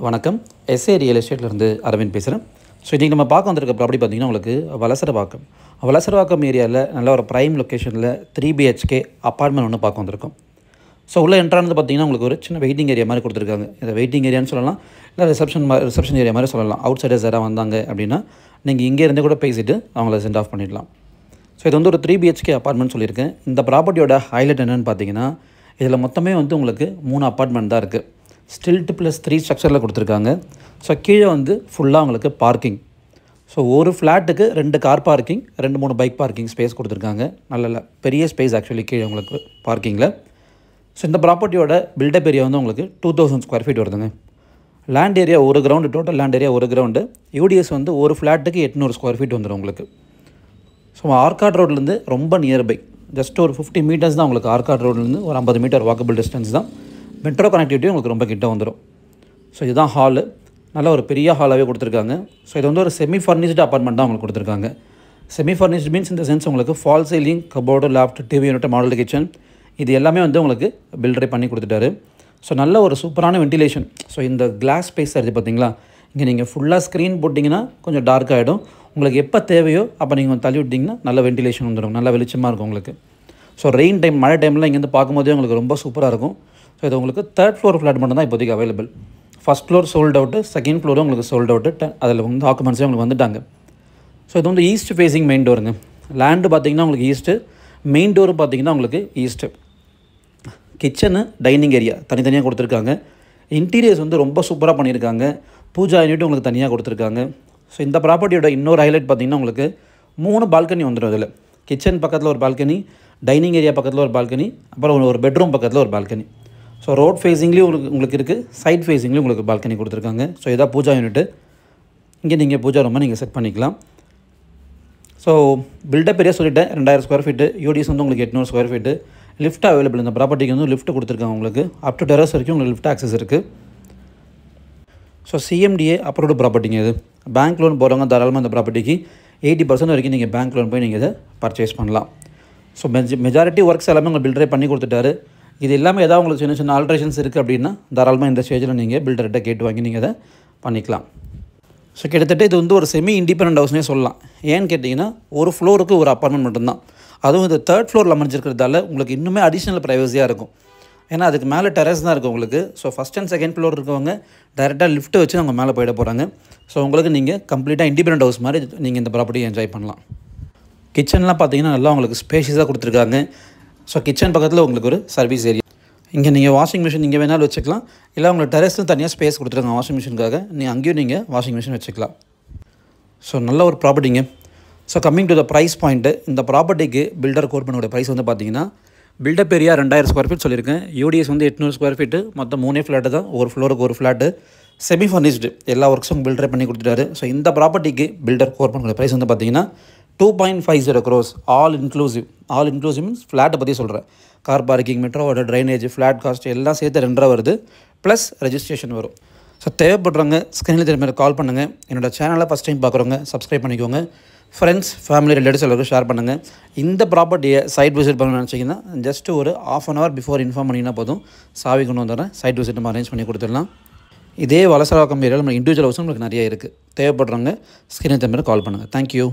வணக்கம். S A real எஸ்டேட்லேருந்து Aravind பேசுகிறேன். So இன்றைக்கி நம்ம பார்க்க வந்திருக்க ப்ராப்பர்ட்டி பார்த்திங்கன்னா உங்களுக்கு வலசரவாக்கம் ஏரியாவில் நல்ல ஒரு ப்ரைம் லொக்கேஷனில் 3 BHK அப்பார்ட்மெண்ட் ஒன்று பார்க்க வந்திருக்கோம். ஸோ உள்ளே என்ட்ரானது பார்த்திங்கன்னா உங்களுக்கு ஒரு சின்ன வெயிட்டிங் ஏரியா மாதிரி கொடுத்துருக்காங்க. இதை வெயிட்டிங் ஏரியான்னு சொல்லலாம், இல்லை ரிசப்ஷன் ஏரியா மாதிரி சொல்லலாம். அவுட் சைடர்ஸ் யாராவது வந்தாங்க அப்படின்னா நீங்கள் இங்கே இருந்து கூட பேசிவிட்டு அவங்கள சென்ட் ஆஃப் பண்ணிடலாம். ஸோ இது வந்து ஒரு 3 BHK அப்பார்ட்மெண்ட் சொல்லியிருக்கேன். இந்த ப்ராப்பர்ட்டியோட ஹைலைட் என்னென்னு பார்த்தீங்கன்னா, இதில் மொத்தமே வந்து உங்களுக்கு 3 அப்பார்ட்மெண்ட் தான் இருக்குது. ஸ்டில்ட் +3 ஸ்ட்ரக்சரில் கொடுத்துருக்காங்க. ஸோ கீழே வந்து ஃபுல்லாக உங்களுக்கு பார்க்கிங். ஸோ ஒரு ஃப்ளாட்டுக்கு 2 car parking, 2-3 bike parking space கொடுத்துருக்காங்க. நல்ல பெரிய ஸ்பேஸ் ஆக்சுவலி கீழே உங்களுக்கு பார்க்கிங்கில். ஸோ இந்த ப்ராப்பர்ட்டியோட பில்டப் ஏரியா வந்து உங்களுக்கு 2000 ஸ்கொயர் ஃபீட் வருதுங்க. லேண்ட் ஏரியா ஒரு கிரவுண்டு, டோட்டல் லேண்ட் ஏரியா ஒரு கிரவுண்டு. யூடிஎஸ் வந்து ஒரு ஃப்ளாட்டுக்கு 800 ஸ்கொயர் ஃபீட் வந்துடும் உங்களுக்கு. ஸோ ஆர்காட் ரோட்லேருந்து ரொம்ப நியர்பை, ஜஸ்ட் ஒரு 50 மீட்டர்ஸ் தான் உங்களுக்கு. ஆர்காட் ரோட்லேருந்து ஒரு 50 மீட்டர் வாக்கபிள் டிஸ்டன்ஸ் தான். மெட்ரோ கனெக்டிவிட்டி உங்களுக்கு ரொம்ப கிட்ட வந்துடும். ஸோ இதுதான் ஹாலு. நல்ல ஒரு பெரிய ஹாலாகவே கொடுத்துருக்காங்க. ஸோ இது வந்து ஒரு செமி ஃபர்னிஷ்டு அப்பார்ட்மெண்ட் தான் உங்களுக்கு கொடுத்துருக்காங்க. செமி ஃபர்னிஷ்டு மீன்ஸ் இந்த சென்ஸ் உங்களுக்கு fall ceiling, cupboard, loft, TV unit, model kitchen இது எல்லாமே வந்து உங்களுக்கு பில்டரே பண்ணி கொடுத்துட்டாரு. ஸோ நல்ல ஒரு சூப்பரான வென்டிலேஷன். ஸோ இந்த கிளாஸ் ஸ்பேஸ் இருக்குது பார்த்தீங்களா, இங்கே நீங்கள் ஃபுல்லாக ஸ்க்ரீன் போட்டிங்கன்னா கொஞ்சம் டார்க் ஆகிடும். உங்களுக்கு எப்போ தேவையோ அப்போ நீங்கள் தள்ளி விட்டிங்கன்னா நல்ல வென்டிலேஷன் வந்துடும், நல்ல வெளிச்சமாக இருக்கும் உங்களுக்கு. ஸோ ரெயின் டைம், மழை டைமில் இங்கேருந்து பார்க்கும்போதே உங்களுக்கு ரொம்ப சூப்பராக இருக்கும். ஸோ இது உங்களுக்கு 3rd ஃப்ளோர் ஃப்ளாட் மட்டும் தான் இப்போதைக்கு available. First floor sold out, second ஃப்ளோரும் உங்களுக்கு சோல்ட் அவுட்டு. அதில் வந்து ஆக்குமெண்ட்ஸே உங்களுக்கு வந்துட்டாங்க. ஸோ இது வந்து ஈஸ்ட் ஃபேஸிங் மெயின் டோருங்க. லேண்டு பார்த்திங்கன்னா உங்களுக்கு ஈஸ்ட்டு, மெயின் டோரு பார்த்திங்கன்னா உங்களுக்கு ஈஸ்ட்டு. கிச்சனு, டைனிங் ஏரியா தனித்தனியாக கொடுத்துருக்காங்க. இன்டீரியர்ஸ் வந்து ரொம்ப சூப்பராக பண்ணியிருக்காங்க. பூஜா யூனிட் உங்களுக்கு தனியாக கொடுத்துருக்காங்க. ஸோ இந்த ப்ராப்பர்ட்டியோட இன்னொரு ஹைலைட் பார்த்திங்கன்னா உங்களுக்கு 3 பால்கனி வந்துடும் இதில். கிச்சன் பக்கத்தில் ஒரு பால்கனி, டைனிங் ஏரியா பக்கத்தில் ஒரு பால்கனி, அப்புறம் ஒரு பெட்ரூம் பக்கத்தில் ஒரு பால்கனி. ஸோ ரோட் ஃபேஸிங்லேயும் உங்களுக்கு இருக்குது, சைட் ஃபேஸிங்லேயும் உங்களுக்கு பால்கனி கொடுத்துருக்காங்க. ஸோ இதான் பூஜா யூனிட்டு. இங்கே நீங்கள் பூஜா ரூமை நீங்கள் செட் பண்ணிக்கலாம். ஸோ பில்டப் ஏரியா சொல்லிட்டேன், 2000 ஸ்கொயர் ஃபீட்டு. யூடிஎஸ் வந்து உங்களுக்கு 800 ஸ்கொயர் ஃபீட்டு. Lift available. இந்த ப்ராப்பர்ட்டிக்கு வந்து லிஃப்ட் கொடுத்துருக்காங்க உங்களுக்கு. அப் டு டெரஸ் வரைக்கும் உங்களுக்கு லிஃப்ட் ஆக்சஸ் இருக்குது. ஸோ CMDA அப்ரூவ்டு ப்ராப்பர்ட்டிங்க இது. பேங்க் லோன் போகிறவங்க தாராளமாக இந்த ப்ராப்பர்ட்டிக்கு 80% வரைக்கும் நீங்கள் பேங்க் லோன் போய் நீங்கள் இதை பர்ச்சேஸ் பண்ணலாம். ஸோ மெஜாரிட்டி ஒர்க்ஸ் எல்லாமே உங்களுக்கு பில்டரே பண்ணி கொடுத்துட்டாரு. இது இல்லாமல் ஏதாவது உங்களுக்கு சின்ன சின்ன ஆல்ட்ரேஷன்ஸ் இருக்குது அப்படின்னா தாராளமாக இந்த ஸ்டேஜில் நீங்கள் பில்டர்கிட்ட கேட்டு வாங்கி நீங்கள் அதை பண்ணிக்கலாம். ஸோ கிட்டத்தட்ட இது வந்து ஒரு செமி இண்டிபெண்டன்ட் ஹவுஸ்னே சொல்லலாம். ஏன்னு கேட்டிங்கன்னா ஒரு ஃப்ளோருக்கு ஒரு அப்பார்ட்மெண்ட் மட்டும்தான். அதுவும் இது 3rd ஃப்ளோரில் அமைஞ்சிருக்கிறதால உங்களுக்கு இன்னுமே அடிஷ்னல் ப்ரைவசியாக இருக்கும். ஏன்னா அதுக்கு மேலே டெரஸ் தான் இருக்குது உங்களுக்கு. So first and second floor இருக்கவங்க டேரெக்டாக லிஃப்ட்டை வச்சு அவங்க மேலே போயிட போகிறாங்க. ஸோ உங்களுக்கு நீங்கள் கம்ப்ளீட்டாக இண்டிபெண்டன்ட் ஹவுஸ் மாதிரி நீங்கள் இந்த ப்ராப்பர்ட்டியை என்ஜாய் பண்ணலாம். கிச்சன்லாம் பார்த்தீங்கன்னா நல்லா உங்களுக்கு ஸ்பேஷியஸாக கொடுத்துருக்காங்க. ஸோ கிச்சன் பக்கத்தில் உங்களுக்கு ஒரு சர்வீஸ் ஏரியா. இங்கே நீங்கள் வாஷிங் மிஷின் இங்கே வேணாலும் வச்சுக்கலாம், இல்லை உங்களுக்கு டெரஸில் தனியாக ஸ்பேஸ் கொடுத்துருக்காங்க வாஷிங் மிஷினுக்காக. அங்கேயும் நீங்கள் வாஷிங் மிஷின் வச்சுக்கலாம். ஸோ நல்ல ஒரு ப்ராப்பர்ட்டிங்க. So coming to the price point, இந்த ப்ராப்பர்ட்டிக்கு பில்டர் கோட் பண்ணோட ப்ரைஸ் வந்து பார்த்தீங்கன்னா, பில்டப் ஏரியா 2000 ஸ்கொயர் ஃபீட் சொல்லியிருக்கேன். யூடிஎஸ் வந்து 800 ஸ்கொயர் ஃபீட்டு. மொத்தம் 3 ஃப்ளாட்டு தான், ஒரு ஃப்ளோருக்கு ஒரு ஃப்ளாட்டு. செமி ஃபர்னிஷ்டு, எல்லா ஒர்க்ஸும் பில்டரே பண்ணி கொடுத்துட்டாரு. ஸோ இந்த ப்ராப்பர்ட்டிக்கு பில்டர் கோட் பண்ணோட ப்ரைஸ் வந்து பார்த்தீங்கன்னா 2.50 crores all inclusive. All inclusive means ஃப்ளாட்டை பற்றி சொல்கிறேன். கார் பார்க்கிங், மெட்ரோவோட ட்ரைனேஜ், ஃப்ளாட் காஸ்ட் எல்லாம் சேர்த்து 2 வருது, ப்ளஸ் ரெஜிஸ்ட்ரேஷன் வரும். ஸோ தேவைப்படுறவங்க ஸ்க்ரீனில் திரும்ப கால் பண்ணுங்கள். என்னோடய சேனலை ஃபஸ்ட் டைம் பார்க்குறவங்க சப்ஸ்கிரைப் பண்ணிக்கோங்க. ஃப்ரெண்ட்ஸ், ஃபேமிலி, ரிலேட்டிவ்ஸ் எல்லாருக்கும் ஷேர் பண்ணுங்கள். இந்த ப்ராப்பர்ட்டியை சைட் விசிட் பண்ணணும்னு நினச்சிங்கன்னா ஜஸ்ட் ஒரு 1/2 hour பிஃபோர் இன்ஃபார்ம் பண்ணிங்கன்னா போதும், சாவி கொண்டு வந்துடுறேன். சைட் விசிட் நம்ம அரேஞ்ச் பண்ணி கொடுத்துடலாம். இதே வலசரவாக்கம் ஏரியாவில் நம்ம இண்டிவிஜுவல் ஹவுஸும் உங்களுக்கு நிறைய இருக்குது. தேவைப்படுறவங்க ஸ்க்ரீனில் திரும்ப கால் பண்ணுங்கள். தேங்க்யூ.